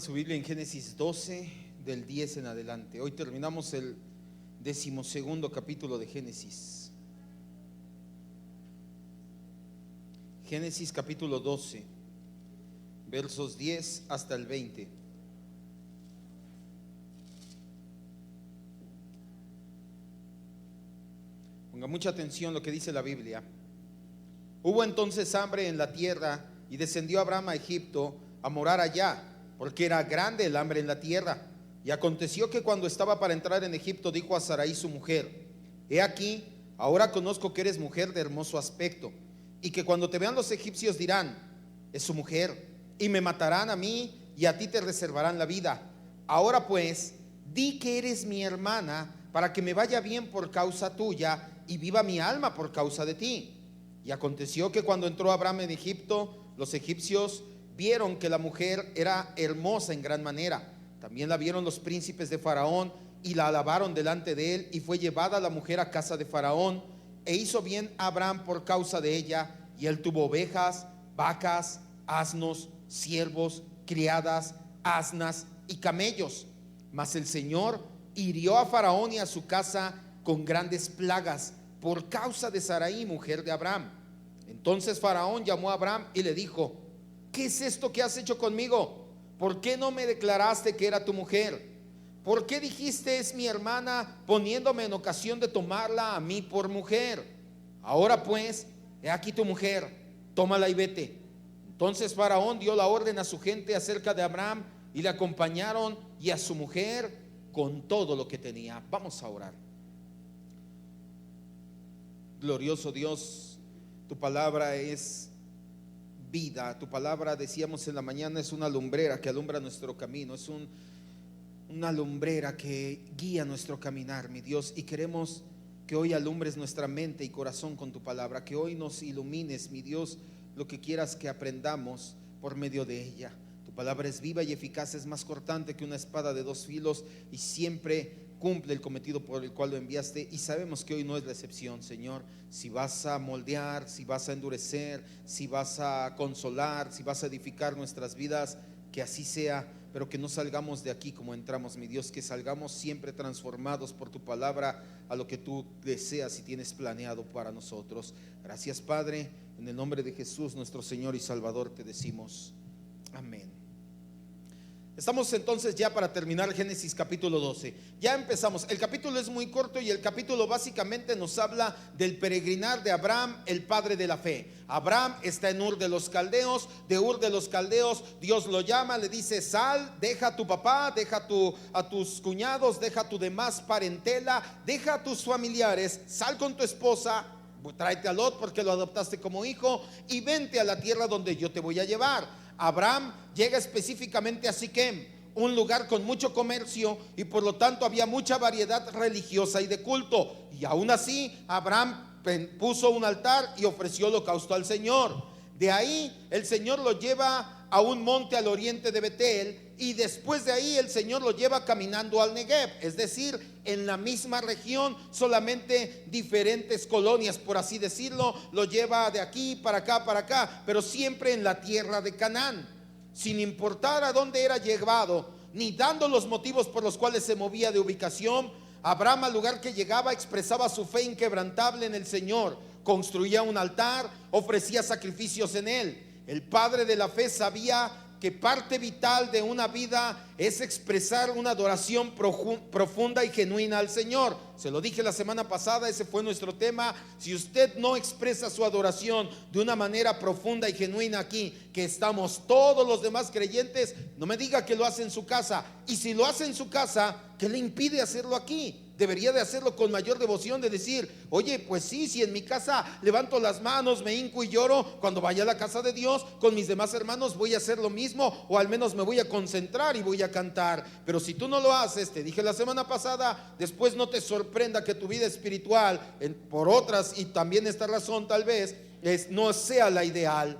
su Biblia en Génesis 12, del 10 en adelante. Hoy terminamos el 12º capítulo de Génesis. Génesis capítulo 12, versos 10 hasta el 20. Ponga mucha atención lo que dice la Biblia. Hubo entonces hambre en la tierra y descendió Abraham a Egipto a morar allá, porque era grande el hambre en la tierra. Y aconteció que cuando estaba para entrar en Egipto, dijo a Sarai su mujer: he aquí, ahora conozco que eres mujer de hermoso aspecto, y que cuando te vean los egipcios dirán: es su mujer, y me matarán a mí, y a ti te reservarán la vida. Ahora pues, di que eres mi hermana, para que me vaya bien por causa tuya, y viva mi alma por causa de ti. Y aconteció que cuando entró Abraham en Egipto, los egipcios vieron que la mujer era hermosa en gran manera. También la vieron los príncipes de Faraón y la alabaron delante de él, y fue llevada la mujer a casa de Faraón, e hizo bien Abraham por causa de ella, y él tuvo ovejas, vacas, asnos, siervos, criadas, asnas y camellos. Mas el Señor hirió a Faraón y a su casa con grandes plagas por causa de Sarai, mujer de Abraham. Entonces Faraón llamó a Abraham y le dijo: ¿qué es esto que has hecho conmigo? ¿Por qué no me declaraste que era tu mujer? ¿Por qué dijiste es mi hermana, poniéndome en ocasión de tomarla a mí por mujer? Ahora pues, he aquí tu mujer, tómala y vete. Entonces Faraón dio la orden a su gente acerca de Abraham, y le acompañaron, y a su mujer con todo lo que tenía. Vamos a orar. Glorioso Dios, tu palabra es vida. Tu palabra, decíamos en la mañana, es una lumbrera que alumbra nuestro camino. Es una lumbrera que guía nuestro caminar, mi Dios. Y queremos que hoy alumbres nuestra mente y corazón con tu palabra. Que hoy nos ilumines, mi Dios, lo que quieras que aprendamos por medio de ella. Tu palabra es viva y eficaz, es más cortante que una espada de dos filos, y siempre cumple el cometido por el cual lo enviaste. Y sabemos que hoy no es la excepción, Señor. Si vas a moldear, si vas a endurecer, si vas a consolar, si vas a edificar nuestras vidas, que así sea, pero que no salgamos de aquí como entramos, mi Dios. Que salgamos siempre transformados por tu palabra a lo que tú deseas y tienes planeado para nosotros. Gracias, Padre, en el nombre de Jesús nuestro Señor y Salvador te decimos amén. Estamos entonces ya para terminar Génesis capítulo 12. Ya empezamos. El capítulo es muy corto, y el capítulo básicamente nos habla del peregrinar de Abraham, el padre de la fe. Abraham está en Ur de los Caldeos. De Ur de los Caldeos Dios lo llama, le dice: sal, deja a tu papá, deja a tus cuñados, deja a tu demás parentela, deja a tus familiares, sal con tu esposa, tráete a Lot porque lo adoptaste como hijo, y vente a la tierra donde yo te voy a llevar. Abraham llega específicamente a Siquem, un lugar con mucho comercio, y por lo tanto había mucha variedad religiosa y de culto. Y aún así Abraham puso un altar y ofreció holocausto al Señor. De ahí el Señor lo lleva a un monte al oriente de Betel, y después de ahí el Señor lo lleva caminando al Negev, es decir, en la misma región, solamente diferentes colonias, por así decirlo. Lo lleva de aquí para acá, pero siempre en la tierra de Canaán, sin importar a dónde era llevado, ni dando los motivos por los cuales se movía de ubicación. Abraham, al lugar que llegaba, expresaba su fe inquebrantable en el Señor, construía un altar, ofrecía sacrificios en él. El padre de la fe sabía que parte vital de una vida es expresar una adoración profunda y genuina al Señor. Se lo dije la semana pasada, ese fue nuestro tema. Si usted no expresa su adoración de una manera profunda y genuina aquí, que estamos todos los demás creyentes, no me diga que lo hace en su casa. Y si lo hace en su casa, ¿qué le impide hacerlo aquí? Debería de hacerlo con mayor devoción, de decir: oye, pues sí, si en mi casa levanto las manos, me hinco y lloro, cuando vaya a la casa de Dios con mis demás hermanos voy a hacer lo mismo, o al menos me voy a concentrar y voy a cantar. Pero si tú no lo haces, te dije la semana pasada, después no te sorprenda que tu vida espiritual, por otras y también esta razón tal vez, no sea la ideal.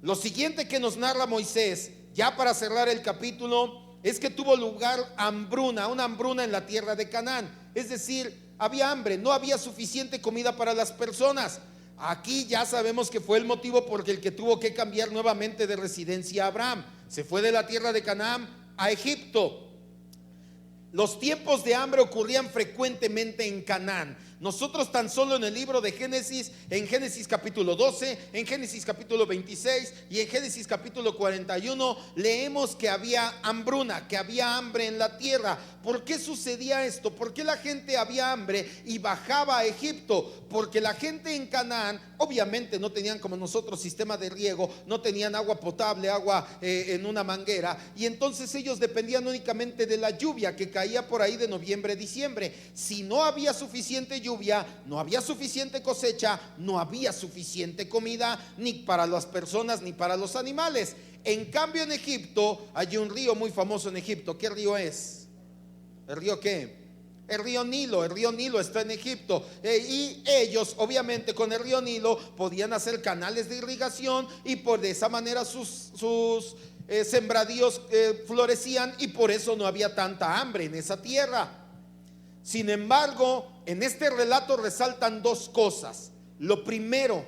Lo siguiente que nos narra Moisés, ya para cerrar el capítulo, es que tuvo lugar hambruna, una hambruna en la tierra de Canaán. Es decir, había hambre, no había suficiente comida para las personas. Aquí ya sabemos que fue el motivo por el que tuvo que cambiar nuevamente de residencia Abraham. Se fue de la tierra de Canaán a Egipto. Los tiempos de hambre ocurrían frecuentemente en Canaán. Nosotros tan solo en el libro de Génesis, en Génesis capítulo 12, en Génesis capítulo 26 y en Génesis capítulo 41, leemos que había hambruna, que había hambre en la tierra. ¿Por qué sucedía esto? ¿Por qué la gente había hambre y bajaba a Egipto? Porque la gente en Canaán obviamente no tenían como nosotros sistema de riego, no tenían agua potable, agua en una manguera, y entonces ellos dependían únicamente de la lluvia que caía por ahí de noviembre, diciembre. Si no había suficiente lluvia, no había suficiente cosecha, no había suficiente comida, ni para las personas ni para los animales. En cambio en Egipto hay un río muy famoso en Egipto. ¿Qué río es? ¿El río qué? El río Nilo está en Egipto, y ellos obviamente con el río Nilo podían hacer canales de irrigación y por de esa manera sus sembradíos florecían, y por eso no había tanta hambre en esa tierra. Sin embargo, en este relato resaltan dos cosas. Lo primero,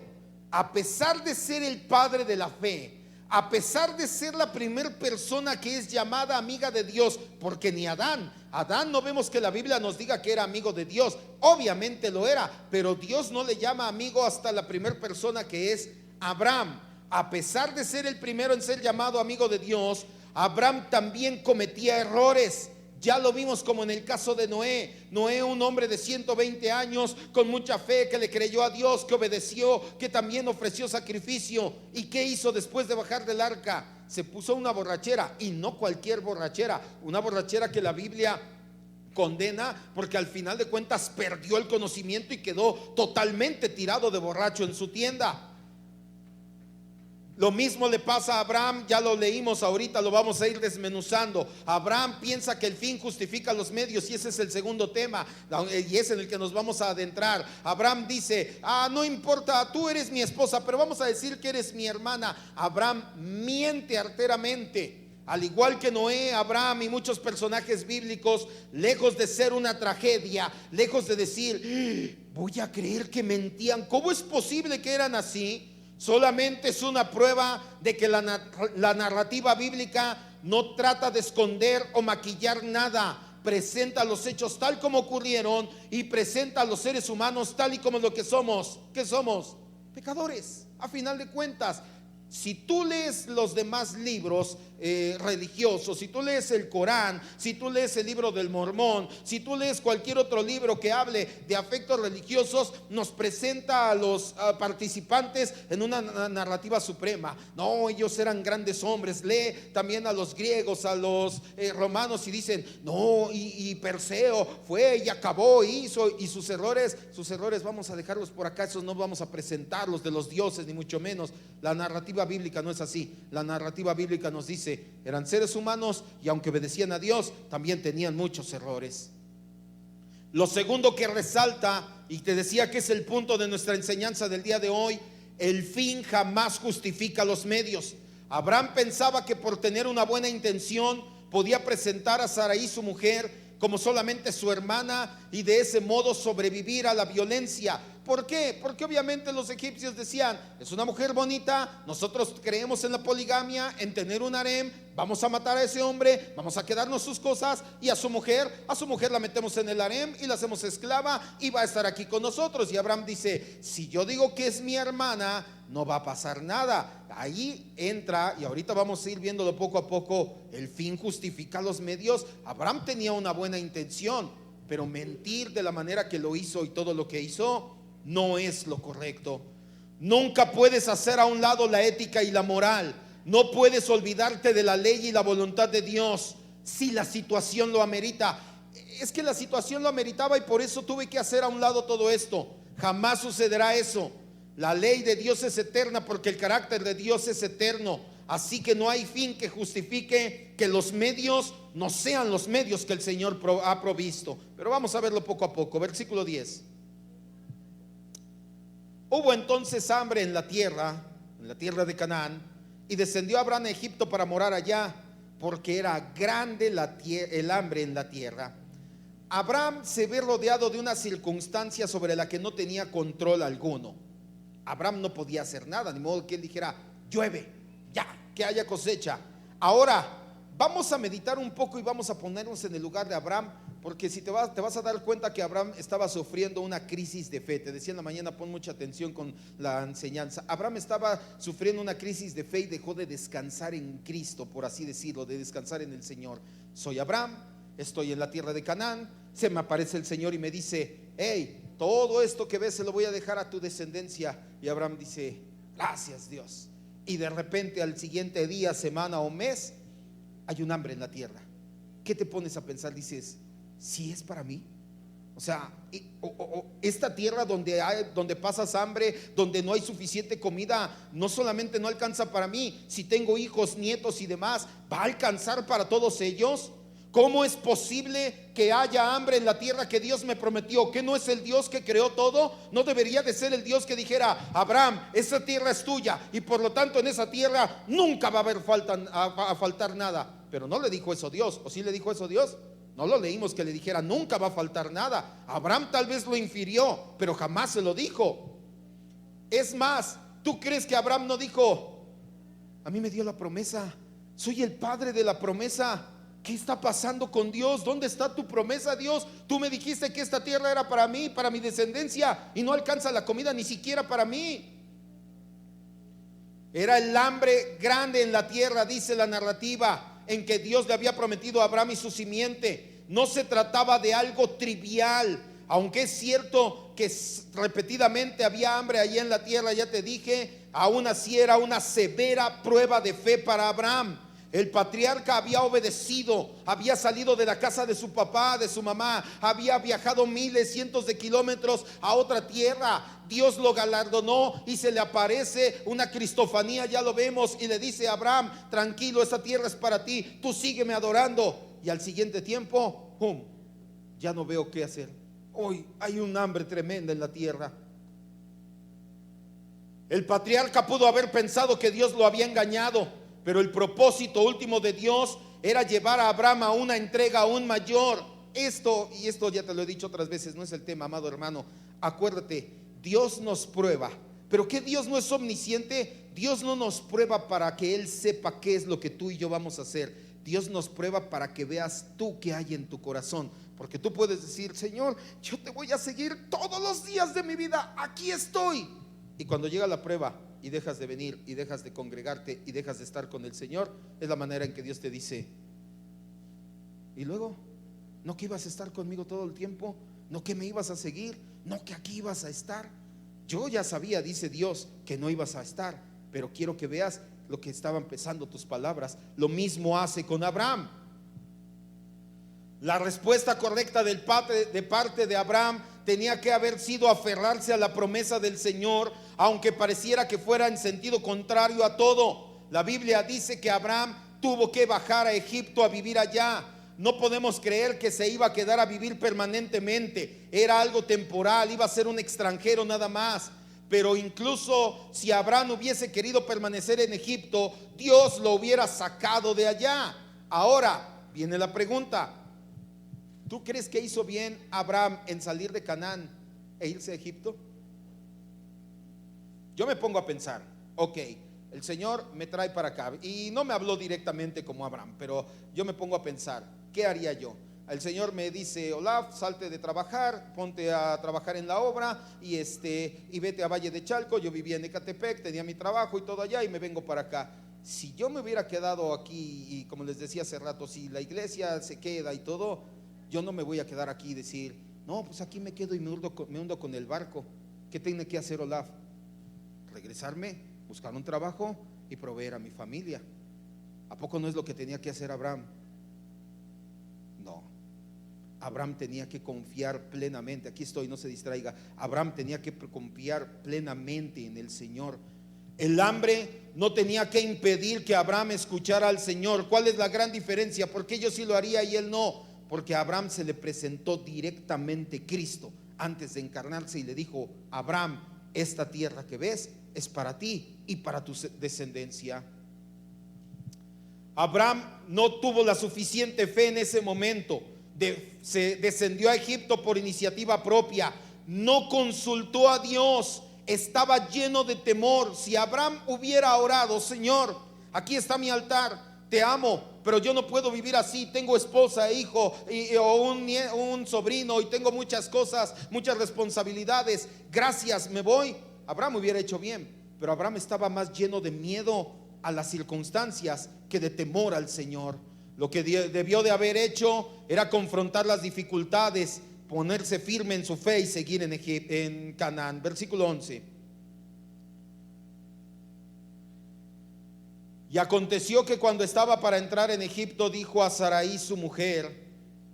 a pesar de ser el padre de la fe, a pesar de ser la primera persona que es llamada amiga de Dios, porque ni Adán no vemos que la Biblia nos diga que era amigo de Dios. Obviamente lo era, pero Dios no le llama amigo hasta la primera persona, que es Abraham. A pesar de ser el primero en ser llamado amigo de Dios, Abraham también cometía errores. Ya lo vimos como en el caso de Noé. Noé, un hombre de 120 años con mucha fe, que le creyó a Dios, que obedeció, que también ofreció sacrificio. ¿Y qué hizo después de bajar del arca? Se puso una borrachera, y no cualquier borrachera, una borrachera que la Biblia condena, porque al final de cuentas perdió el conocimiento y quedó totalmente tirado de borracho en su tienda. Lo mismo le pasa a Abraham, ya lo leímos ahorita, lo vamos a ir desmenuzando. Abraham piensa que el fin justifica los medios, y ese es el segundo tema, y es en el que nos vamos a adentrar. Abraham dice: no importa, tú eres mi esposa, pero vamos a decir que eres mi hermana. Abraham miente arteramente. Al igual que Noé, Abraham y muchos personajes bíblicos, lejos de ser una tragedia, lejos de decir voy a creer que mentían, ¿cómo es posible que eran así?, solamente es una prueba de que la narrativa bíblica no trata de esconder o maquillar nada. Presenta los hechos tal como ocurrieron y presenta a los seres humanos tal y como lo que somos. ¿Qué somos? Pecadores, a final de cuentas. Si tú lees los demás libros religiosos, si tú lees el Corán, si tú lees el libro del Mormón, si tú lees cualquier otro libro que hable de afectos religiosos, nos presenta a los participantes en una narrativa suprema. No, ellos eran grandes hombres. Lee también a los griegos, a los romanos, y dicen no, y Perseo fue y acabó, hizo, y sus errores vamos a dejarlos por acá, esos no vamos a presentarlos de los dioses, ni mucho menos. La narrativa bíblica no es así. La narrativa bíblica nos dice: eran seres humanos, y aunque obedecían a Dios, también tenían muchos errores. Lo segundo que resalta, y te decía que es el punto de nuestra enseñanza del día de hoy: el fin jamás justifica los medios. Abraham pensaba que por tener una buena intención podía presentar a Sarai, su mujer, como solamente su hermana, y de ese modo sobrevivir a la violencia. ¿Por qué? Porque obviamente los egipcios decían: es una mujer bonita, nosotros creemos en la poligamia, en tener un harem, vamos a matar a ese hombre, vamos a quedarnos sus cosas, y a su mujer la metemos en el harem y la hacemos esclava y va a estar aquí con nosotros. Y Abraham dice: si yo digo que es mi hermana, no va a pasar nada. Ahí entra, y ahorita vamos a ir viéndolo poco a poco, el fin justifica los medios. Abraham tenía una buena intención, pero mentir de la manera que lo hizo y todo lo que hizo no es lo correcto. Nunca puedes hacer a un lado la ética y la moral. No puedes olvidarte de la ley y la voluntad de Dios si la situación lo amerita. Es que la situación lo ameritaba y por eso tuve que hacer a un lado todo esto. Jamás sucederá eso. La ley de Dios es eterna, porque el carácter de Dios es eterno. Así que no hay fin que justifique que los medios no sean los medios que el Señor ha provisto. Pero vamos a verlo poco a poco. Versículo 10. Hubo entonces hambre en la tierra de Canaán, y descendió Abraham a Egipto para morar allá, porque era grande el hambre en la tierra. Abraham se ve rodeado de una circunstancia sobre la que no tenía control alguno. Abraham no podía hacer nada, ni modo que él dijera: llueve, ya, que haya cosecha. Ahora, vamos a meditar un poco y vamos a ponernos en el lugar de Abraham, porque si te vas a dar cuenta que Abraham estaba sufriendo una crisis de fe. Te decía en la mañana, pon mucha atención con la enseñanza. Abraham estaba sufriendo una crisis de fe y dejó de descansar en Cristo, por así decirlo, de descansar en el Señor. Soy Abraham, estoy en la tierra de Canaán, se me aparece el Señor y me dice: hey, todo esto que ves se lo voy a dejar a tu descendencia. Y Abraham dice: gracias, Dios. Y de repente al siguiente día, semana o mes, hay un hambre en la tierra. ¿Qué te pones a pensar? Dices: si es para mí. O sea, esta tierra donde pasas hambre, donde no hay suficiente comida, no solamente no alcanza para mí, si tengo hijos, nietos y demás, ¿va a alcanzar para todos ellos? ¿Cómo es posible que haya hambre en la tierra que Dios me prometió? ¿Que no es el Dios que creó todo? ¿No debería de ser el Dios que dijera: Abraham, esa tierra es tuya y por lo tanto en esa tierra nunca va a haber faltar nada? Pero no le dijo eso Dios. ¿O sí le dijo eso Dios? No lo leímos que le dijera: nunca va a faltar nada. Abraham tal vez lo infirió, pero jamás se lo dijo. Es más, ¿tú crees que Abraham no dijo: a mí me dio la promesa, soy el padre de la promesa? ¿Qué está pasando con Dios? ¿Dónde está tu promesa, Dios? Tú me dijiste que esta tierra era para mí, para mi descendencia, y no alcanza la comida ni siquiera para mí. Era el hambre grande en la tierra, dice la narrativa, en que Dios le había prometido a Abraham y su simiente. No se trataba de algo trivial, aunque es cierto que repetidamente había hambre allí en la tierra, ya te dije. Aún así era una severa prueba de fe para Abraham. El patriarca había obedecido, había salido de la casa de su papá, de su mamá, había viajado miles, cientos de kilómetros a otra tierra. Dios lo galardonó y se le aparece una cristofanía, ya lo vemos, y le dice a Abraham: tranquilo, esta tierra es para ti, tú sígueme adorando. Y al siguiente tiempo, ¡pum!, ya no veo qué hacer. Hoy hay un hambre tremenda en la tierra. El patriarca pudo haber pensado que Dios lo había engañado, pero el propósito último de Dios era llevar a Abraham a una entrega aún mayor. Esto ya te lo he dicho otras veces, no es el tema, amado hermano. Acuérdate, Dios nos prueba. ¿Pero qué Dios no es omnisciente? Dios no nos prueba para que Él sepa qué es lo que tú y yo vamos a hacer. Dios nos prueba para que veas tú qué hay en tu corazón. Porque tú puedes decir: Señor, yo te voy a seguir todos los días de mi vida, aquí estoy. Y cuando llega la prueba y dejas de venir y dejas de congregarte y dejas de estar con el Señor, es la manera en que Dios te dice: y luego, ¿no que ibas a estar conmigo todo el tiempo? ¿No que me ibas a seguir? ¿No que aquí ibas a estar? Yo ya sabía, dice Dios, que no ibas a estar, pero quiero que veas lo que estaban pesando tus palabras. Lo mismo hace con Abraham. La respuesta correcta de parte de Abraham tenía que haber sido aferrarse a la promesa del Señor, aunque pareciera que fuera en sentido contrario a todo. La Biblia dice que Abraham tuvo que bajar a Egipto a vivir allá. No podemos creer que se iba a quedar a vivir permanentemente. Era algo temporal, iba a ser un extranjero nada más. Pero incluso si Abraham hubiese querido permanecer en Egipto, Dios lo hubiera sacado de allá. Ahora viene la pregunta: ¿tú crees que hizo bien Abraham en salir de Canaán e irse a Egipto? Yo me pongo a pensar: ok, el Señor me trae para acá, y no me habló directamente como Abraham, pero yo me pongo a pensar: ¿qué haría yo? El Señor me dice: Olaf, salte de trabajar, ponte a trabajar en la obra y vete a Valle de Chalco. Yo vivía en Ecatepec, tenía mi trabajo y todo allá, y me vengo para acá. Si yo me hubiera quedado aquí, y como les decía hace rato, si la iglesia se queda y todo, yo no me voy a quedar aquí y decir: no, pues aquí me quedo y me hundo con el barco. ¿Qué tiene que hacer Olaf? Regresarme, buscar un trabajo y proveer a mi familia. ¿A poco no es lo que tenía que hacer Abraham? No. Abraham tenía que confiar plenamente. Aquí estoy, no se distraiga. Abraham tenía que confiar plenamente en el Señor. El hambre no tenía que impedir que Abraham escuchara al Señor. ¿Cuál es la gran diferencia? ¿Por qué yo sí lo haría y él no? Porque a Abraham se le presentó directamente Cristo antes de encarnarse y le dijo: Abraham, esta tierra que ves es para ti y para tu descendencia. Abraham no tuvo la suficiente fe en ese momento. Se descendió a Egipto por iniciativa propia. No consultó a Dios. Estaba lleno de temor. Si Abraham hubiera orado: Señor, aquí está mi altar, te amo, pero yo no puedo vivir así, tengo esposa, hijo o un sobrino y tengo muchas cosas, muchas responsabilidades, gracias, me voy. Abraham hubiera hecho bien, pero Abraham estaba más lleno de miedo a las circunstancias que de temor al Señor. Lo que debió de haber hecho era confrontar las dificultades, ponerse firme en su fe y seguir en Canaán. Versículo 11. Y aconteció que cuando estaba para entrar en Egipto, dijo a Sarai su mujer: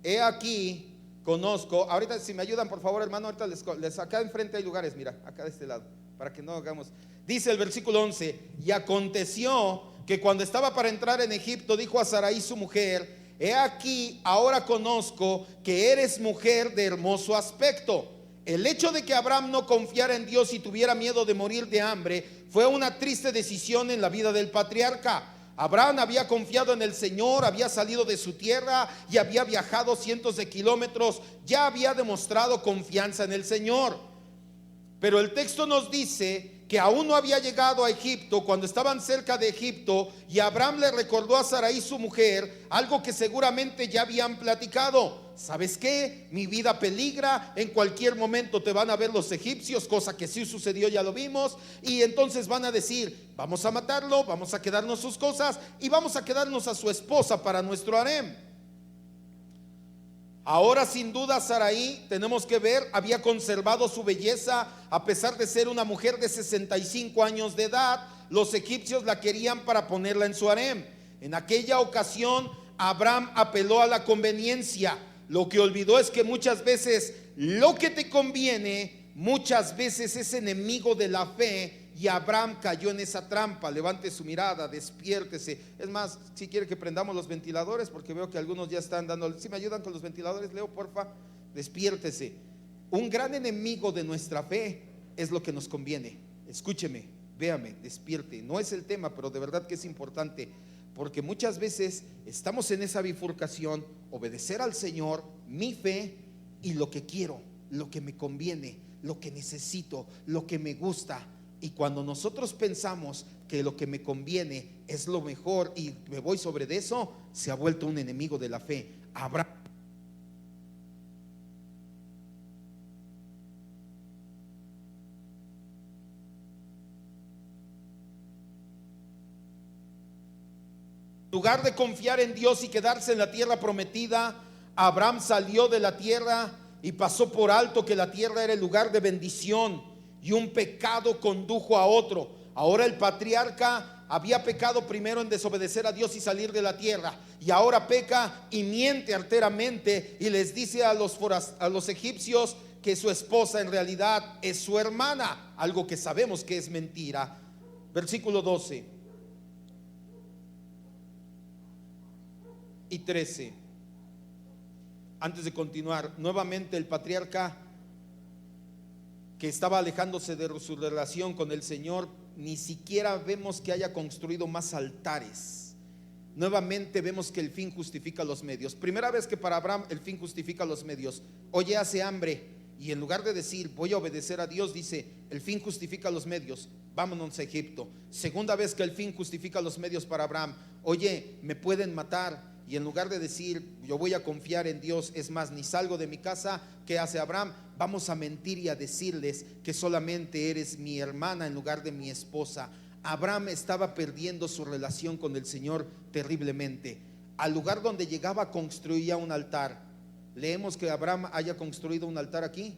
he aquí, conozco. Ahorita si me ayudan por favor, hermano, ahorita les acá enfrente hay lugares, mira, acá de este lado, para que no hagamos. Dice el versículo 11: y aconteció que cuando estaba para entrar en Egipto, dijo a Sarai su mujer: he aquí, ahora conozco que eres mujer de hermoso aspecto. El hecho de que Abraham no confiara en Dios y tuviera miedo de morir de hambre fue una triste decisión en la vida del patriarca. Abraham había confiado en el Señor, había salido de su tierra y había viajado cientos de kilómetros, ya había demostrado confianza en el Señor. Pero el texto nos dice que aún no había llegado a Egipto cuando estaban cerca de Egipto, y Abraham le recordó a Sarai su mujer algo que seguramente ya habían platicado. ¿Sabes qué? Mi vida peligra, en cualquier momento te van a ver los egipcios, cosa que sí sucedió, ya lo vimos, y entonces van a decir: vamos a matarlo, vamos a quedarnos sus cosas y vamos a quedarnos a su esposa para nuestro harem. Ahora sin duda Sarai, tenemos que ver, había conservado su belleza a pesar de ser una mujer de 65 años de edad. Los egipcios la querían para ponerla en su harem. En aquella ocasión Abraham apeló a la conveniencia. Lo que olvidó es que muchas veces lo que te conviene muchas veces es enemigo de la fe, y Abraham cayó en esa trampa. Levante su mirada, despiértese. Es más, si quiere que prendamos los ventiladores, porque veo que algunos ya están dando. Si me ayudan con los ventiladores, Leo, porfa, despiértese. Un gran enemigo de nuestra fe es lo que nos conviene. Escúcheme, véame, despierte. No es el tema, pero de verdad que es importante, porque muchas veces estamos en esa bifurcación: obedecer al Señor, mi fe, y lo que quiero, lo que me conviene, lo que necesito, lo que me gusta. Y cuando nosotros pensamos que lo que me conviene es lo mejor y me voy sobre de eso, se ha vuelto un enemigo de la fe. Abraham en lugar de confiar en Dios y quedarse en la tierra prometida, Abraham salió de la tierra y pasó por alto que la tierra era el lugar de bendición, y un pecado condujo a otro. Ahora el patriarca había pecado primero en desobedecer a Dios y salir de la tierra, y ahora peca y miente arteramente y les dice a los egipcios que su esposa en realidad es su hermana, algo que sabemos que es mentira. Versículo 12 y 13. Antes de continuar, nuevamente el patriarca, que estaba alejándose de su relación con el Señor, ni siquiera vemos que haya construido más altares. Nuevamente vemos que el fin justifica los medios. Primera vez que para Abraham el fin justifica los medios. Oye, hace hambre, y en lugar de decir voy a obedecer a Dios, dice el fin justifica los medios, vámonos a Egipto. Segunda vez que el fin justifica los medios para Abraham. Oye, me pueden matar, y en lugar de decir yo voy a confiar en Dios, es más, ni salgo de mi casa, ¿qué hace Abraham? Vamos a mentir y a decirles que solamente eres mi hermana en lugar de mi esposa. Abraham estaba perdiendo su relación con el Señor terriblemente. Al lugar donde llegaba construía un altar. Leemos que Abraham haya construido un altar aquí.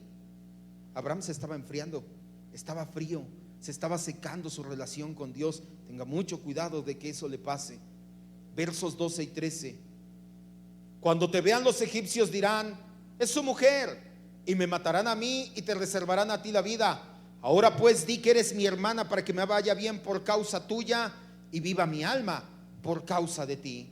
Abraham se estaba enfriando, estaba frío, se estaba secando su relación con Dios. Tenga mucho cuidado de que eso le pase. Versos 12 y 13. Cuando te vean los egipcios dirán: es su mujer, y me matarán a mí y te reservarán a ti la vida. Ahora pues di que eres mi hermana, para que me vaya bien por causa tuya y viva mi alma por causa de ti.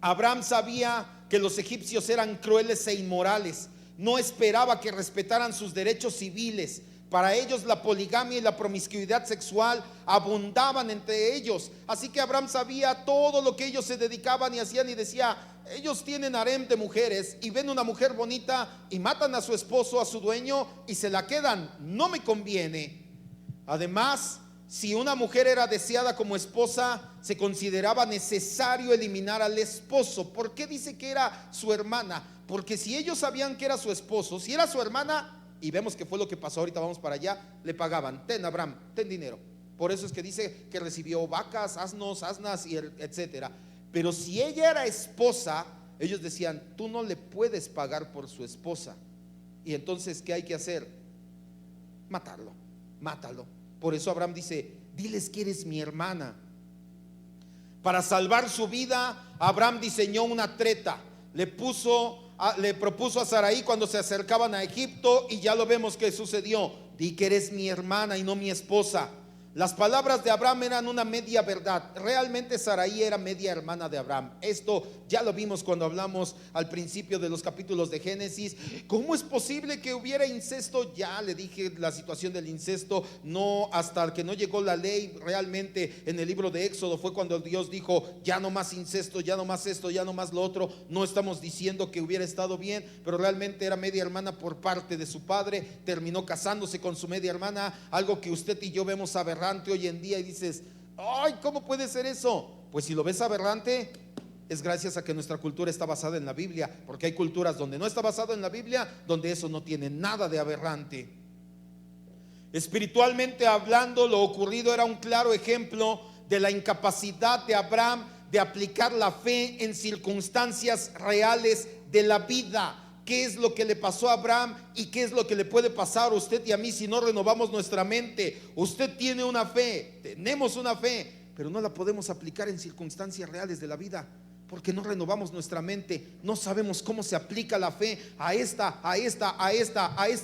Abraham sabía que los egipcios eran crueles e inmorales. No esperaba que respetaran sus derechos civiles. Para ellos la poligamia y la promiscuidad sexual abundaban entre ellos. Así que Abraham sabía todo lo que ellos se dedicaban y hacían, y decía: ellos tienen harem de mujeres y ven una mujer bonita y matan a su esposo, a su dueño, y se la quedan. No me conviene. Además, si una mujer era deseada como esposa, se consideraba necesario eliminar al esposo. ¿Por qué dice que era su hermana? Porque si ellos sabían que era su esposo, si era su hermana, y vemos que fue lo que pasó, ahorita vamos para allá, le pagaban: ten, Abraham, ten dinero. Por eso es que dice que recibió vacas, asnos, asnas y etcétera. Pero si ella era esposa, ellos decían: tú no le puedes pagar por su esposa. Y entonces, ¿qué hay que hacer? Matarlo, mátalo. Por eso Abraham dice: diles que eres mi hermana. Para salvar su vida, Abraham diseñó una treta. Le propuso a Sarai cuando se acercaban a Egipto, y ya lo vemos que sucedió: di que eres mi hermana y no mi esposa. Las palabras de Abraham eran una media verdad. Realmente Sarai era media hermana de Abraham. Esto ya lo vimos cuando hablamos al principio de los capítulos de Génesis. ¿Cómo es posible que hubiera incesto? Ya le dije la situación del incesto. No, hasta que no llegó la ley realmente en el libro de Éxodo fue cuando Dios dijo: ya no más incesto, ya no más esto, ya no más lo otro. No estamos diciendo que hubiera estado bien, pero realmente era media hermana por parte de su padre. Terminó casándose con su media hermana, algo que usted y yo vemos aberrante hoy en día, y dices: ay, ¿cómo puede ser eso? Pues si lo ves aberrante, es gracias a que nuestra cultura está basada en la Biblia, porque hay culturas donde no está basado en la Biblia, donde eso no tiene nada de aberrante. Espiritualmente hablando, lo ocurrido era un claro ejemplo de la incapacidad de Abraham de aplicar la fe en circunstancias reales de la vida. ¿Qué es lo que le pasó a Abraham y qué es lo que le puede pasar a usted y a mí si no renovamos nuestra mente? Usted tiene una fe, tenemos una fe, pero no la podemos aplicar en circunstancias reales de la vida, porque no renovamos nuestra mente. No sabemos cómo se aplica la fe a esta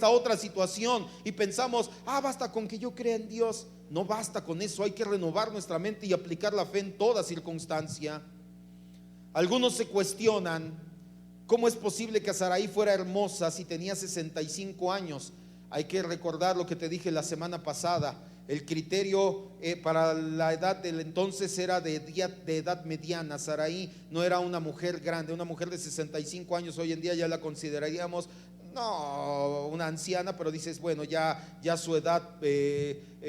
otra situación, y pensamos: basta con que yo crea en Dios. No basta con eso, hay que renovar nuestra mente y aplicar la fe en toda circunstancia. Algunos se cuestionan: ¿cómo es posible que Sarai fuera hermosa si tenía 65 años? Hay que recordar lo que te dije la semana pasada. El criterio para la edad del entonces era de edad mediana. Sarai no era una mujer grande. Una mujer de 65 años hoy en día ya la consideraríamos, no una anciana, pero dices: bueno, ya su edad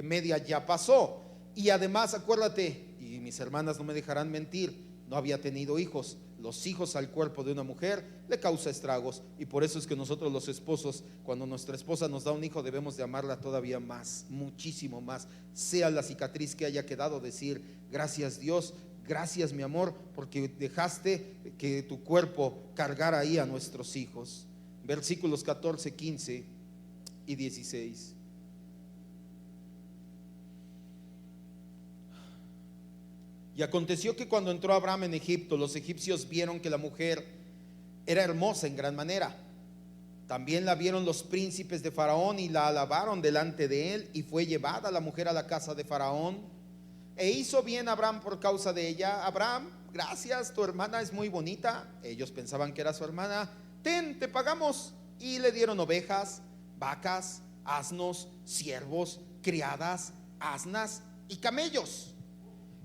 media ya pasó. Y además, acuérdate, y mis hermanas no me dejarán mentir, no había tenido hijos. Los hijos al cuerpo de una mujer le causa estragos, y por eso es que nosotros los esposos, cuando nuestra esposa nos da un hijo, debemos de amarla todavía más, muchísimo más, sea la cicatriz que haya quedado, decir: gracias Dios, gracias mi amor, porque dejaste que tu cuerpo cargara ahí a nuestros hijos. Versículos 14, 15 y 16. Y aconteció que cuando entró Abraham en Egipto, los egipcios vieron que la mujer era hermosa en gran manera. También la vieron los príncipes de Faraón y la alabaron delante de él, y fue llevada la mujer a la casa de Faraón. E hizo bien Abraham por causa de ella. Abraham, gracias, tu hermana es muy bonita. Ellos pensaban que era su hermana. Ten, te pagamos. Y le dieron ovejas, vacas, asnos, siervos, criadas, asnas y camellos.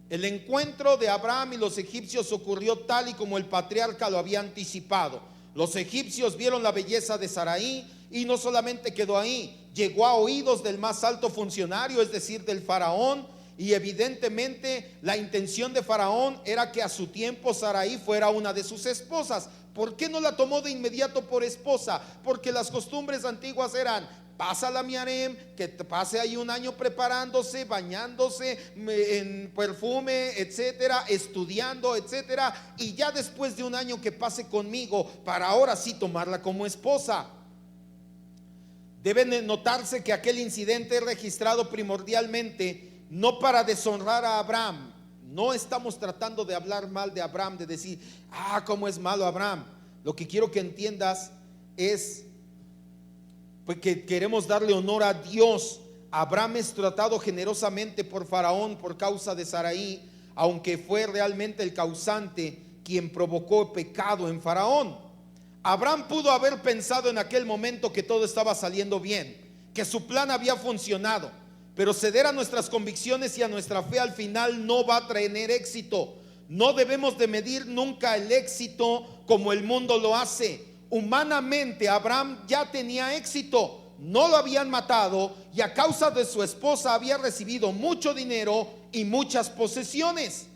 El encuentro de Abraham y los egipcios ocurrió tal y como el patriarca lo había anticipado. Los egipcios vieron la belleza de Sarai, y no solamente quedó ahí, llegó a oídos del más alto funcionario, es decir, del faraón. Y evidentemente la intención de Faraón era que a su tiempo Sarai fuera una de sus esposas. ¿Por qué no la tomó de inmediato por esposa? Porque las costumbres antiguas eran: pásala a mi harem, que pase ahí un año preparándose, bañándose en perfume, etcétera, estudiando, etcétera, y ya después de un año que pase conmigo, para ahora sí tomarla como esposa. Deben notarse que aquel incidente es registrado primordialmente no para deshonrar a Abraham. No estamos tratando de hablar mal de Abraham, de decir: cómo es malo Abraham. Lo que quiero que entiendas es porque queremos darle honor a Dios. Abraham es tratado generosamente por Faraón por causa de Sarai, aunque fue realmente el causante quien provocó pecado en Faraón. Abraham pudo haber pensado en aquel momento que todo estaba saliendo bien, que su plan había funcionado, pero ceder a nuestras convicciones y a nuestra fe al final no va a traer éxito. No debemos de medir nunca el éxito como el mundo lo hace. Humanamente Abraham ya tenía éxito. no lo habían matado y a causa de su esposa había recibido mucho dinero y muchas posesiones.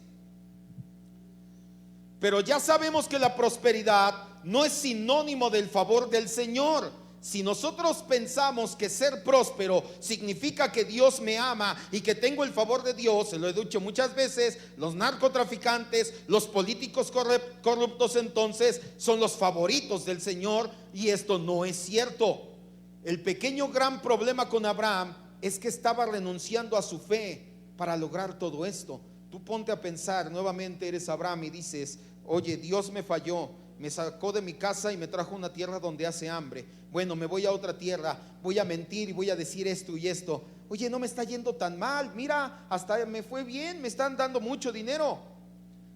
Pero ya sabemos que la prosperidad no es sinónimo del favor del Señor. Si nosotros pensamos que ser próspero significa que Dios me ama y que tengo el favor de Dios, se lo he dicho muchas veces, los narcotraficantes, los políticos corruptos entonces son los favoritos del Señor, y esto no es cierto. El pequeño gran problema con Abraham es que estaba renunciando a su fe para lograr todo esto. Tú ponte a pensar, nuevamente eres Abraham y dices: oye, Dios me falló, me sacó de mi casa y me trajo a una tierra donde hace hambre. Bueno, me voy a otra tierra, voy a mentir y voy a decir esto y esto. Oye, no me está yendo tan mal, mira, hasta me fue bien, me están dando mucho dinero.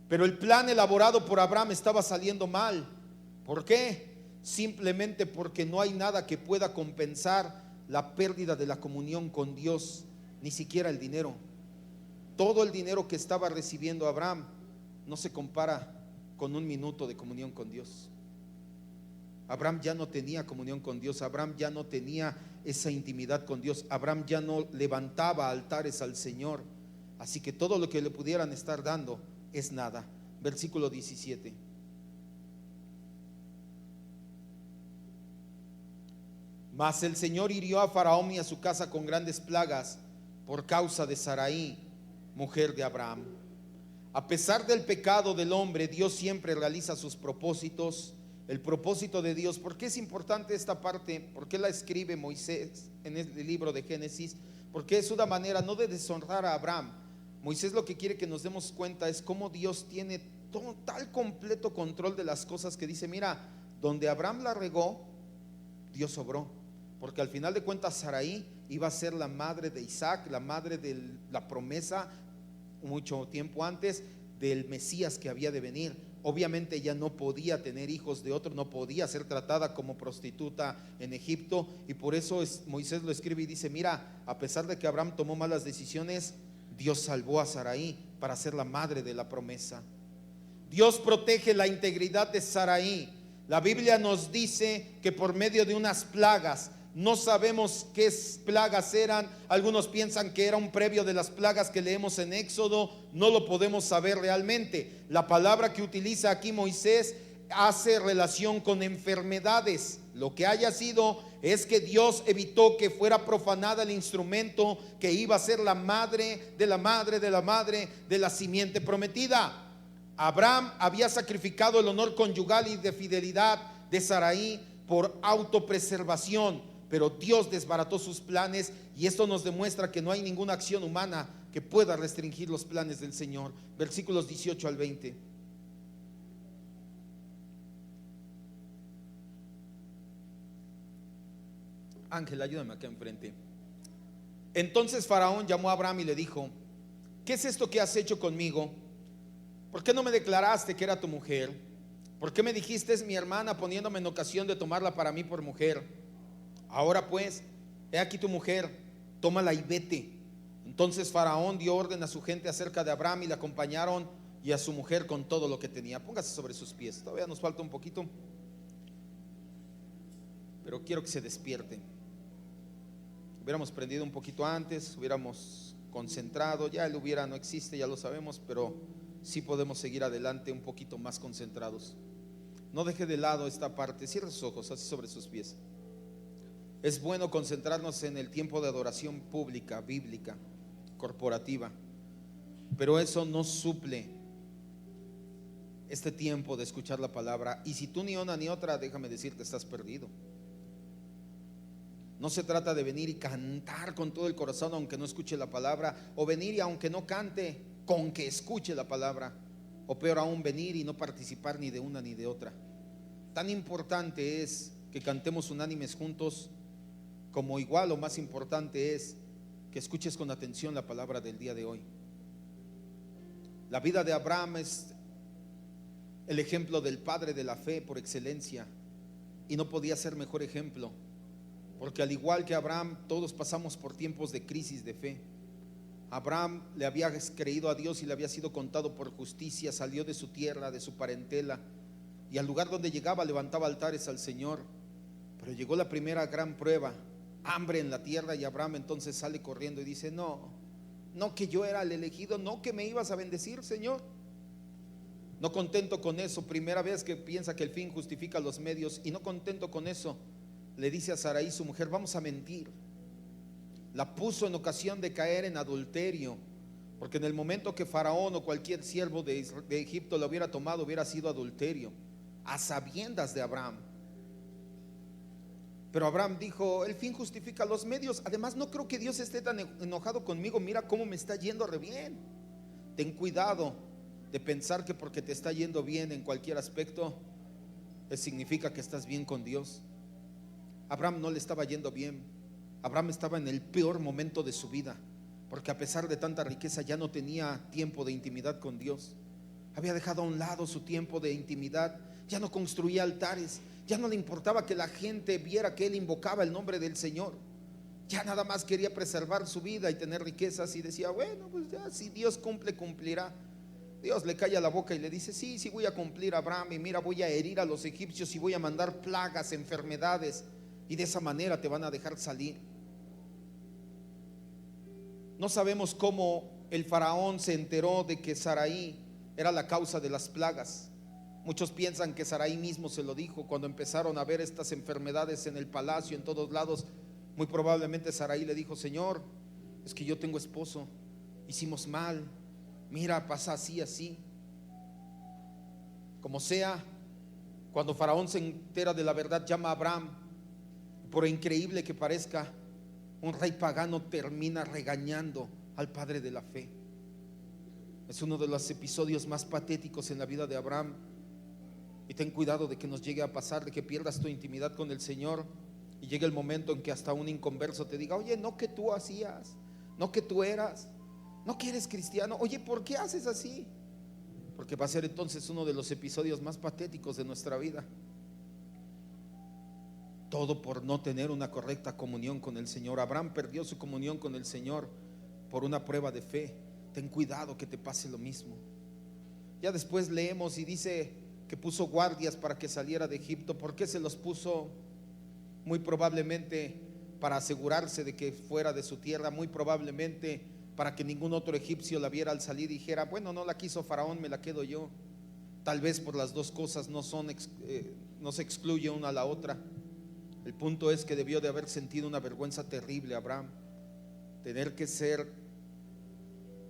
Pero el plan elaborado por Abraham estaba saliendo mal. ¿Por qué? Simplemente porque no hay nada que pueda compensar la pérdida de la comunión con Dios, ni siquiera el dinero. Todo el dinero que estaba recibiendo Abraham no se compara con un minuto de comunión con Dios. Abraham ya no tenía comunión con Dios. Abraham ya no tenía esa intimidad con Dios. Abraham ya no levantaba altares al Señor. Así que todo lo que le pudieran estar dando es nada. Versículo 17. Mas el Señor hirió a Faraón y a su casa con grandes plagas por causa de Sarai, mujer de Abraham. A pesar del pecado del hombre, Dios siempre realiza sus propósitos. El propósito de Dios. ¿Por qué es importante esta parte? ¿Por qué la escribe Moisés en el libro de Génesis? Porque es una manera no de deshonrar a Abraham. Moisés lo que quiere que nos demos cuenta es cómo Dios tiene total completo control de las cosas, que dice: mira, donde Abraham la regó, Dios obró. Porque al final de cuentas Sarai iba a ser la madre de Isaac, la madre de la promesa mucho tiempo antes del Mesías que había de venir. Obviamente ella no podía tener hijos de otro, no podía ser tratada como prostituta en Egipto, y por eso Moisés lo escribe y dice: mira, a pesar de que Abraham tomó malas decisiones, Dios salvó a Sarai para ser la madre de la promesa. Dios protege la integridad de Sarai. La Biblia nos dice que por medio de unas plagas, no sabemos qué plagas eran. Algunos piensan que era un previo de las plagas que leemos en Éxodo. No lo podemos saber realmente. La palabra que utiliza aquí Moisés hace relación con enfermedades. Lo que haya sido es que Dios evitó que fuera profanada el instrumento que iba a ser la madre de la madre de la madre de la simiente prometida. Abraham había sacrificado el honor conyugal y de fidelidad de Sarai por autopreservación, pero Dios desbarató sus planes, y esto nos demuestra que no hay ninguna acción humana que pueda restringir los planes del Señor. Versículos 18 al 20. Ángel, ayúdame acá enfrente. Entonces Faraón llamó a Abraham y le dijo: ¿qué es esto que has hecho conmigo? ¿Por qué no me declaraste que era tu mujer? ¿Por qué me dijiste: es mi hermana, poniéndome en ocasión de tomarla para mí por mujer? Ahora pues, he aquí tu mujer, tómala y vete. Entonces Faraón dio orden a su gente acerca de Abraham, y le acompañaron, y a su mujer con todo lo que tenía. Póngase sobre sus pies, todavía nos falta un poquito, pero quiero que se despierten. Hubiéramos prendido un poquito antes, hubiéramos concentrado. Ya el hubiera no existe, ya lo sabemos, pero sí podemos seguir adelante un poquito más concentrados. No deje de lado esta parte, cierre sus ojos así sobre sus pies. Es bueno concentrarnos en el tiempo de adoración pública, bíblica, corporativa, pero eso no suple este tiempo de escuchar la palabra. Y si tú ni una ni otra, déjame decirte, estás perdido. No se trata de venir y cantar con todo el corazón aunque no escuche la palabra, o venir y aunque no cante, con que escuche la palabra, o peor aún, venir y no participar ni de una ni de otra. Tan importante es que cantemos unánimes juntos, como igual o más importante es que escuches con atención la palabra del día de hoy. La vida de Abraham es el ejemplo del padre de la fe por excelencia, y no podía ser mejor ejemplo, porque al igual que Abraham, todos pasamos por tiempos de crisis de fe. Abraham le había creído a Dios y le había sido contado por justicia, salió de su tierra, de su parentela, y al lugar donde llegaba levantaba altares al Señor. Pero llegó la primera gran prueba, hambre en la tierra. Y Abraham entonces sale corriendo y dice: no que yo era el elegido, no que me ibas a bendecir, Señor. No contento con eso, primera vez que piensa que el fin justifica los medios, y no contento con eso, le dice a Sarai, su mujer: vamos a mentir. La puso en ocasión de caer en adulterio, porque en el momento que Faraón o cualquier siervo de Egipto lo hubiera tomado, hubiera sido adulterio, a sabiendas de Abraham. Pero Abraham dijo: el fin justifica los medios. Además, no creo que Dios esté tan enojado conmigo. Mira cómo me está yendo re bien. Ten cuidado de pensar que porque te está yendo bien en cualquier aspecto, significa que estás bien con Dios. Abraham no le estaba yendo bien. Abraham estaba en el peor momento de su vida, porque a pesar de tanta riqueza ya no tenía tiempo de intimidad con Dios. Había dejado a un lado su tiempo de intimidad. Ya no construía altares. Ya no le importaba que la gente viera que él invocaba el nombre del Señor. Ya nada más quería preservar su vida y tener riquezas, y decía: bueno, pues ya, si Dios cumple, cumplirá. Dios le calla la boca y le dice: sí voy a cumplir, Abraham, y mira, voy a herir a los egipcios y voy a mandar plagas, enfermedades, y de esa manera te van a dejar salir. No sabemos cómo el faraón se enteró de que Sarai era la causa de las plagas. Muchos piensan que Sarai mismo se lo dijo cuando empezaron a ver estas enfermedades en el palacio, en todos lados. Muy probablemente Sarai le dijo: Señor, es que yo tengo esposo, hicimos mal, mira, pasa así, así. Como sea, cuando Faraón se entera de la verdad, llama a Abraham. Por increíble que parezca, un rey pagano termina regañando al padre de la fe. Es uno de los episodios más patéticos en la vida de Abraham. Y ten cuidado de que nos llegue a pasar, de que pierdas tu intimidad con el Señor y llegue el momento en que hasta un inconverso te diga: oye, no que tú hacías, no que tú eras, no que eres cristiano, oye, ¿por qué haces así? Porque va a ser entonces uno de los episodios más patéticos de nuestra vida. Todo por no tener una correcta comunión con el Señor. Abraham perdió su comunión con el Señor por una prueba de fe. Ten cuidado que te pase lo mismo. Ya después leemos y dice que puso guardias para que saliera de Egipto. ¿Por qué se los puso? Muy probablemente para asegurarse de que fuera de su tierra, muy probablemente para que ningún otro egipcio la viera al salir y dijera: bueno, no la quiso Faraón, me la quedo yo. Tal vez por las dos cosas, no se excluye una a la otra. El punto es que debió de haber sentido una vergüenza terrible Abraham, tener que ser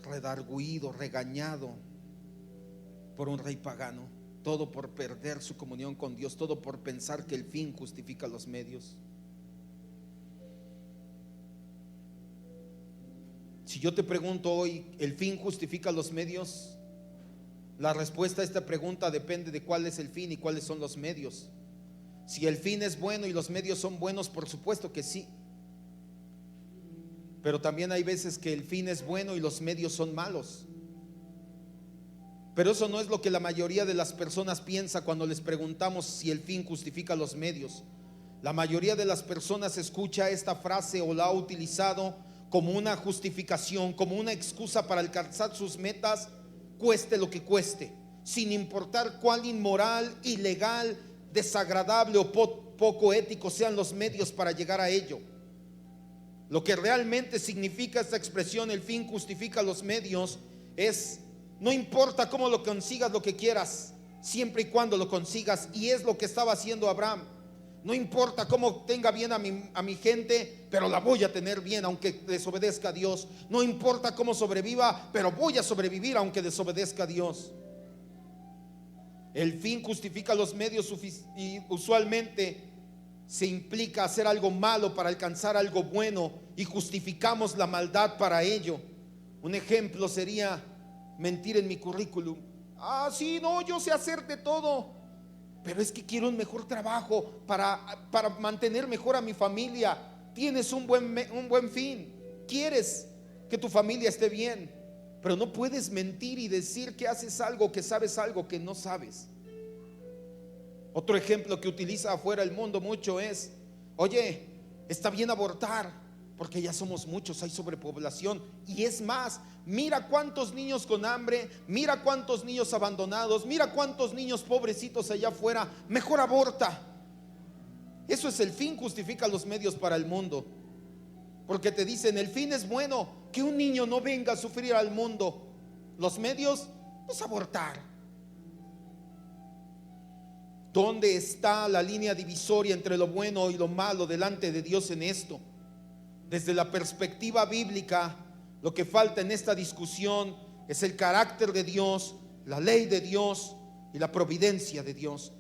redarguido, regañado por un rey pagano. Todo por perder su comunión con Dios, todo por pensar que el fin justifica los medios. Si yo te pregunto hoy, ¿el fin justifica los medios? La respuesta a esta pregunta depende de cuál es el fin y cuáles son los medios. Si el fin es bueno y los medios son buenos, por supuesto que sí. Pero también hay veces que el fin es bueno y los medios son malos. Pero eso no es lo que la mayoría de las personas piensa cuando les preguntamos si el fin justifica los medios. La mayoría de las personas escucha esta frase o la ha utilizado como una justificación, como una excusa para alcanzar sus metas, cueste lo que cueste, sin importar cuán inmoral, ilegal, desagradable o poco ético sean los medios para llegar a ello. Lo que realmente significa esta expresión, el fin justifica los medios, es: no importa cómo lo consigas, lo que quieras, siempre y cuando lo consigas. Y es lo que estaba haciendo Abraham. No importa cómo tenga bien a mi gente, pero la voy a tener bien aunque desobedezca a Dios. No importa cómo sobreviva, pero voy a sobrevivir aunque desobedezca a Dios. El fin justifica los medios, y usualmente se implica hacer algo malo para alcanzar algo bueno, y justificamos la maldad para ello. Un ejemplo sería mentir en mi currículum. Sí, no, yo sé hacer de todo, pero es que quiero un mejor trabajo para mantener mejor a mi familia. Tienes un buen fin, quieres que tu familia esté bien, pero no puedes mentir y decir que haces algo, que sabes algo que no sabes. Otro ejemplo que utiliza afuera el mundo mucho es: oye, está bien abortar porque ya somos muchos, hay sobrepoblación. Y es más, mira cuántos niños con hambre, mira cuántos niños abandonados, mira cuántos niños pobrecitos allá afuera, mejor aborta. Eso es el fin justifica los medios para el mundo. porque te dicen el fin es bueno, que un niño no venga a sufrir al mundo. Los medios, pues abortar. ¿Dónde está la línea divisoria entre lo bueno y lo malo delante de Dios en esto? Desde la perspectiva bíblica, lo que falta en esta discusión es el carácter de Dios, la ley de Dios y la providencia de Dios.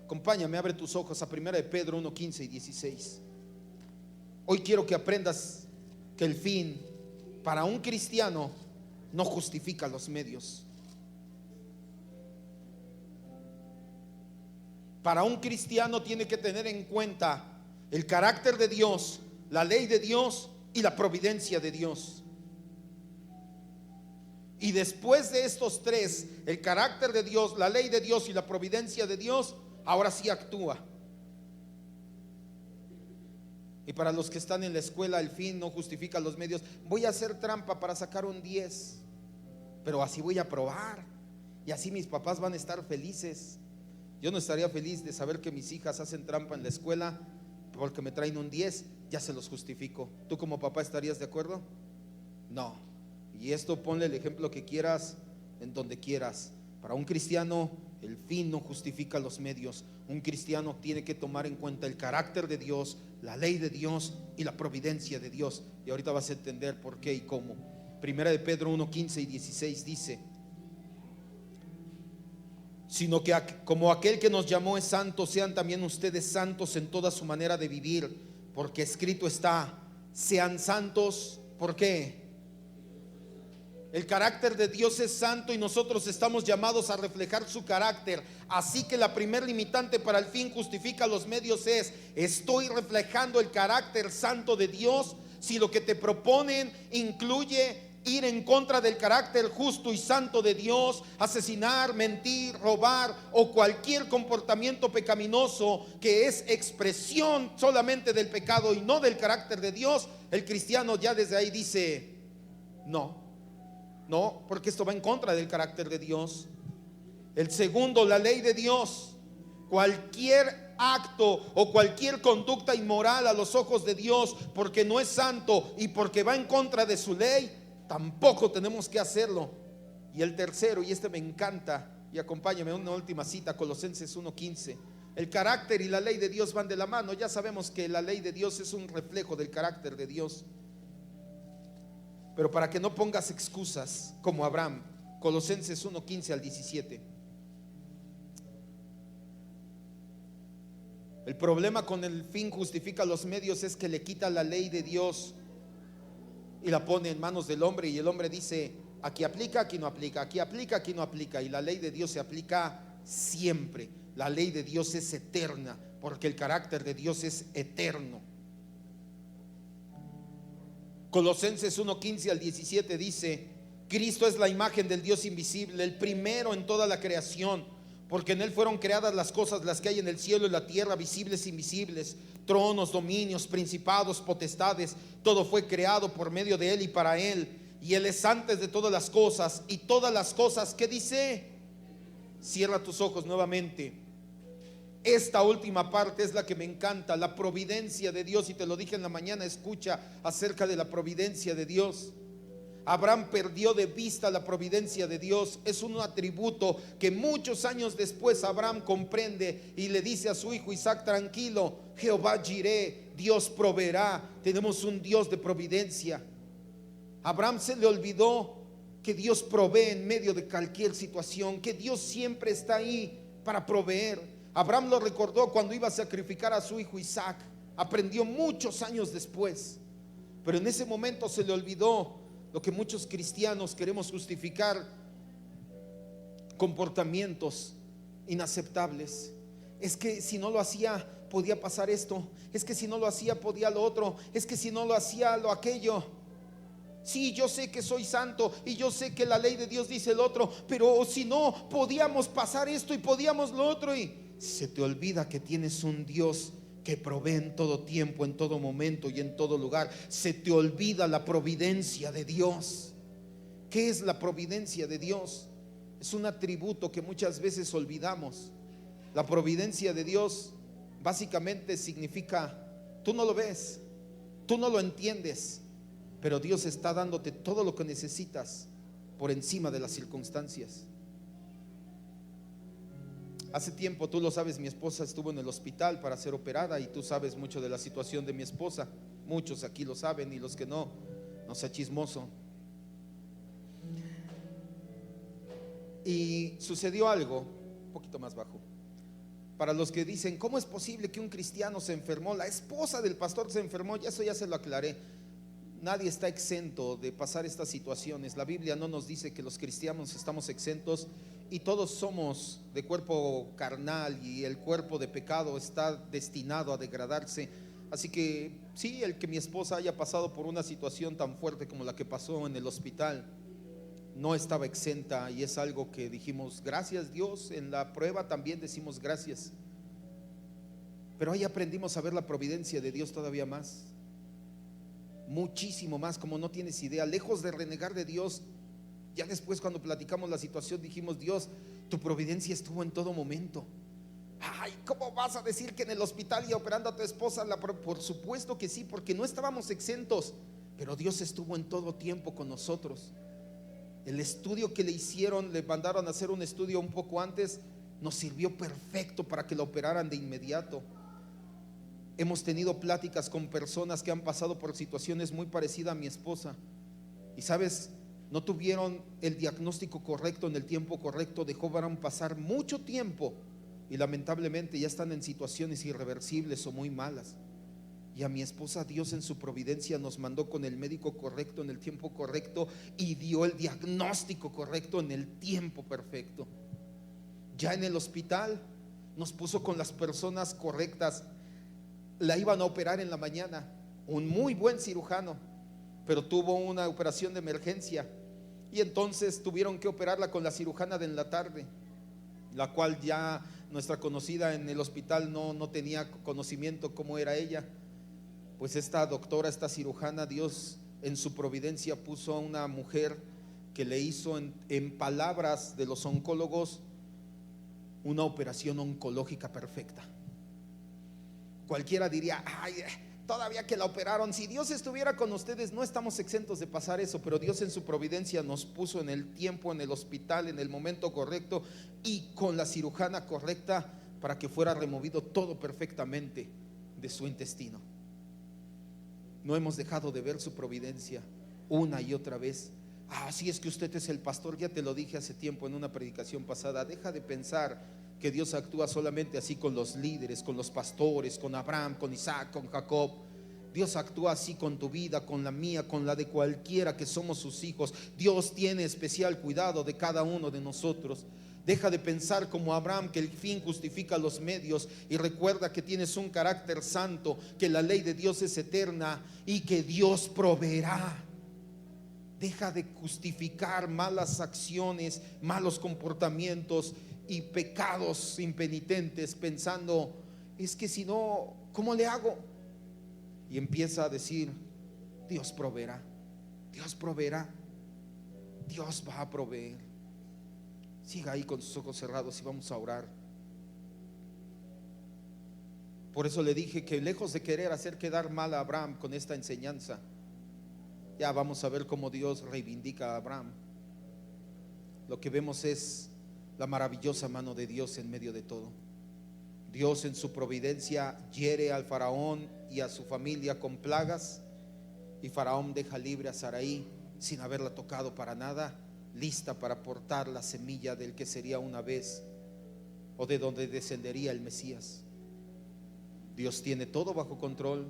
Acompáñame, abre tus ojos a 1 de Pedro 1, 15 y 16. Hoy quiero que aprendas que el fin para un cristiano no justifica los medios. Para un cristiano tiene que tener en cuenta el carácter de Dios, la ley de Dios y la providencia de Dios. Y después de estos tres, el carácter de Dios, la ley de Dios y la providencia de Dios, ahora sí actúa. Y para los que están en la escuela, el fin no justifica los medios. Voy a hacer trampa para sacar un 10, pero así voy a probar, y así mis papás van a estar felices. Yo no estaría feliz de saber que mis hijas hacen trampa en la escuela porque me traen un 10, ya se los justifico. ¿Tú como papá estarías de acuerdo? No. Y esto, ponle el ejemplo que quieras, en donde quieras. Para un cristiano, el fin no justifica los medios. Un cristiano tiene que tomar en cuenta el carácter de Dios, la ley de Dios y la providencia de Dios. Y ahorita vas a entender por qué y cómo. 1 de Pedro 1, 15 y 16 dice: sino que como aquel que nos llamó es santo, sean también ustedes santos en toda su manera de vivir, porque escrito está: sean santos. ¿Por qué? El carácter de Dios es santo y nosotros estamos llamados a reflejar su carácter. Así que la primer limitante para el fin justifica los medios es: ¿estoy reflejando el carácter santo de Dios? Si lo que te proponen incluye ir en contra del carácter justo y santo de Dios, asesinar, mentir, robar o cualquier comportamiento pecaminoso que es expresión solamente del pecado y no del carácter de Dios, el cristiano ya desde ahí dice: no, porque esto va en contra del carácter de Dios. El segundo, la ley de Dios. Cualquier acto o cualquier conducta inmoral a los ojos de Dios, porque no es santo y porque va en contra de su ley, tampoco tenemos que hacerlo. Y el tercero, y este me encanta, y acompáñame a una última cita, Colosenses 1:15. El carácter y la ley de Dios van de la mano. Ya sabemos que la ley de Dios es un reflejo del carácter de Dios. Pero para que no pongas excusas como Abraham, Colosenses 1:15 al 17. El problema con el fin justifica los medios es que le quita la ley de Dios y la pone en manos del hombre, y el hombre dice: aquí aplica, aquí no aplica, aquí aplica, aquí no aplica. Y la ley de Dios se aplica siempre. La ley de Dios es eterna, porque el carácter de Dios es eterno. Colosenses 1:15 al 17 dice: Cristo es la imagen del Dios invisible, el primero en toda la creación, porque en él fueron creadas las cosas, las que hay en el cielo y la tierra, visibles e invisibles, tronos, dominios, principados, potestades. Todo fue creado por medio de él y para él, y él es antes de todas las cosas, y todas las cosas, ¿qué dice? Cierra tus ojos nuevamente. Esta última parte es la que me encanta, la providencia de Dios. Y te lo dije en la mañana, escucha acerca de la providencia de Dios. Abraham perdió de vista la providencia de Dios. Es un atributo que muchos años después Abraham comprende y le dice a su hijo Isaac: tranquilo, Jehová Jireh, Dios proveerá. Tenemos un Dios de providencia. Abraham se le olvidó que Dios provee en medio de cualquier situación, que Dios siempre está ahí para proveer. Abraham lo recordó cuando iba a sacrificar a su hijo Isaac. Aprendió muchos años después, pero en ese momento se le olvidó lo que muchos cristianos queremos justificar: comportamientos inaceptables. Es que si no lo hacía podía pasar esto, es que si no lo hacía podía lo otro, es que si no lo hacía lo aquello. Sí, yo sé que soy santo y yo sé que la ley de Dios dice el otro, pero si no, podíamos pasar esto y podíamos lo otro. Y se te olvida que tienes un Dios que provee en todo tiempo, en todo momento y en todo lugar. Se te olvida la providencia de Dios. ¿Qué es la providencia de Dios? Es un atributo que muchas veces olvidamos. La providencia de Dios básicamente significa: tú no lo ves, Tú no lo entiendes, pero Dios está dándote todo lo que necesitas por encima de las circunstancias. Hace tiempo, tú lo sabes, mi esposa estuvo en el hospital para ser operada, y tú sabes mucho de la situación de mi esposa. Muchos aquí lo saben, y los que no, no sea chismoso. Y sucedió algo, un poquito más bajo. Para los que dicen, ¿cómo es posible que un cristiano se enfermó? La esposa del pastor se enfermó, ya eso ya se lo aclaré. Nadie está exento de pasar estas situaciones. La Biblia no nos dice que los cristianos estamos exentos, y todos somos de cuerpo carnal, y el cuerpo de pecado está destinado a degradarse. Así que sí, el que mi esposa haya pasado por una situación tan fuerte como la que pasó en el hospital, no estaba exenta, y es algo que dijimos gracias Dios. En la prueba también decimos gracias, pero ahí aprendimos a ver la providencia de Dios todavía más, muchísimo más, como no tienes idea. Lejos de renegar de Dios, ya después cuando platicamos la situación dijimos, Dios, tu providencia estuvo en todo momento. Ay, ¿cómo vas a decir que en el hospital y operando a tu esposa? Por supuesto que sí, porque no estábamos exentos, pero Dios estuvo en todo tiempo con nosotros. El estudio que le hicieron, le mandaron a hacer un estudio un poco antes, nos sirvió perfecto para que la operaran de inmediato. Hemos tenido pláticas con personas que han pasado por situaciones muy parecidas a mi esposa, y sabes, no tuvieron el diagnóstico correcto en el tiempo correcto. Dejaron pasar mucho tiempo, y lamentablemente ya están en situaciones irreversibles o muy malas. Y a mi esposa, Dios en su providencia nos mandó con el médico correcto en el tiempo correcto, y dio el diagnóstico correcto en el tiempo perfecto. Ya en el hospital nos puso con las personas correctas. La iban a operar en la mañana, un muy buen cirujano, pero tuvo una operación de emergencia, y entonces tuvieron que operarla con la cirujana de en la tarde, la cual ya nuestra conocida en el hospital no tenía conocimiento cómo era ella. Pues esta doctora, esta cirujana, Dios en su providencia puso a una mujer que le hizo, en palabras de los oncólogos, una operación oncológica perfecta. Cualquiera diría, ay, todavía que la operaron. Si Dios estuviera con ustedes, no estamos exentos de pasar eso, pero Dios en su providencia nos puso en el tiempo, en el hospital, en el momento correcto, y con la cirujana correcta, para que fuera removido todo perfectamente de su intestino. No hemos dejado de ver su providencia una y otra vez. Si es que usted es el pastor, ya te lo dije hace tiempo en una predicación pasada. Deja de pensar que Dios actúa solamente así con los líderes, con los pastores, con Abraham, con Isaac, con Jacob. Dios actúa así con tu vida, con la mía, con la de cualquiera que somos sus hijos. Dios tiene especial cuidado de cada uno de nosotros. Deja de pensar como Abraham, que el fin justifica los medios, y recuerda que tienes un carácter santo, que la ley de Dios es eterna y que Dios proveerá. Deja de justificar malas acciones, malos comportamientos y pecados impenitentes pensando, es que si no, ¿cómo le hago? Y empieza a decir, Dios proveerá, Dios proveerá, Dios va a proveer. Siga ahí con sus ojos cerrados y vamos a orar. Por eso le dije que lejos de querer hacer quedar mal a Abraham con esta enseñanza, ya vamos a ver cómo Dios reivindica a Abraham. Lo que vemos es la maravillosa mano de Dios en medio de todo. Dios en su providencia hiere al faraón y a su familia con plagas, y Faraón deja libre a Sarai sin haberla tocado para nada, lista para portar la semilla del que sería una vez, o de donde descendería el Mesías. Dios tiene todo bajo control.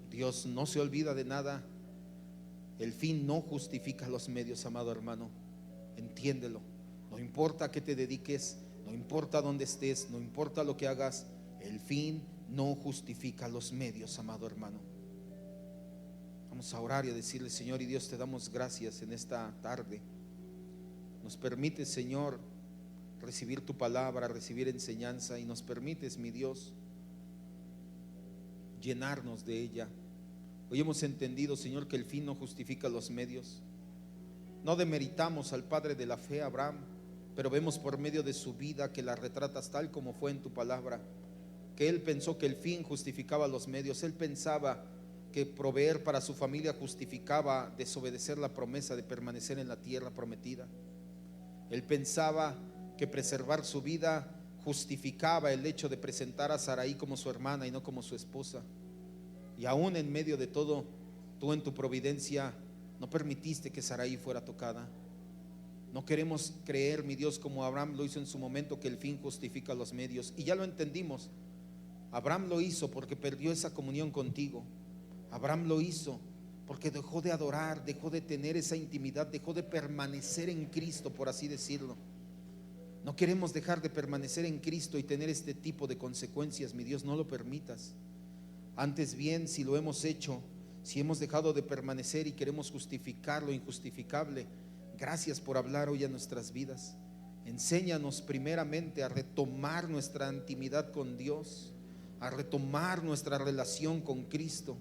Dios no se olvida de nada. El fin no justifica los medios, amado hermano. Entiéndelo. No importa a qué te dediques, no importa dónde estés, no importa lo que hagas, el fin no justifica los medios, amado hermano. Vamos a orar y a decirle, Señor y Dios, te damos gracias en esta tarde. Nos permites, Señor, recibir tu palabra, recibir enseñanza, y nos permites, mi Dios, llenarnos de ella. Hoy hemos entendido, Señor, que el fin no justifica los medios. No demeritamos al padre de la fe, Abraham, pero vemos por medio de su vida que la retratas tal como fue en tu palabra, que él pensó que el fin justificaba los medios. Él pensaba que proveer para su familia justificaba desobedecer la promesa de permanecer en la tierra prometida. Él pensaba que preservar su vida justificaba el hecho de presentar a Sarai como su hermana y no como su esposa. Y aún en medio de todo, tú en tu providencia no permitiste que Sarai fuera tocada. No queremos creer, mi Dios, como Abraham lo hizo en su momento, que el fin justifica los medios. Y ya lo entendimos. Abraham lo hizo porque perdió esa comunión contigo. Abraham lo hizo porque dejó de adorar, dejó de tener esa intimidad, dejó de permanecer en Cristo, por así decirlo. No queremos dejar de permanecer en Cristo y tener este tipo de consecuencias, mi Dios, no lo permitas. Antes bien, si lo hemos hecho, si hemos dejado de permanecer y queremos justificar lo injustificable, gracias por hablar hoy a nuestras vidas. Enséñanos primeramente a retomar nuestra intimidad con Dios, a retomar nuestra relación con Cristo,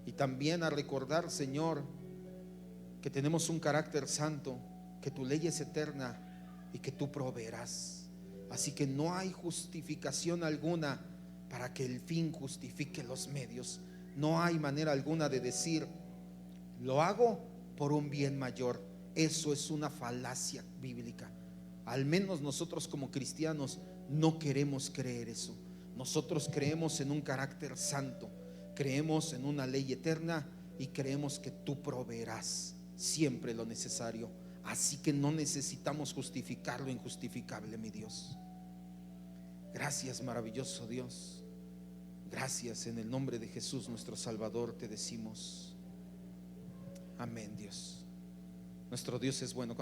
y también a recordar, Señor, que tenemos un carácter santo, que tu ley es eterna y que tú proveerás. Así que no hay justificación alguna para que el fin justifique los medios. No hay manera alguna de decir, lo hago por un bien mayor. Eso es una falacia bíblica. Al menos nosotros como cristianos no queremos creer eso. Nosotros creemos en un carácter santo, creemos en una ley eterna y creemos que tú proveerás siempre lo necesario. Así que no necesitamos justificar lo injustificable, mi Dios. Gracias, maravilloso Dios. Gracias, en el nombre de Jesús nuestro Salvador te decimos amén. Dios, nuestro Dios es bueno.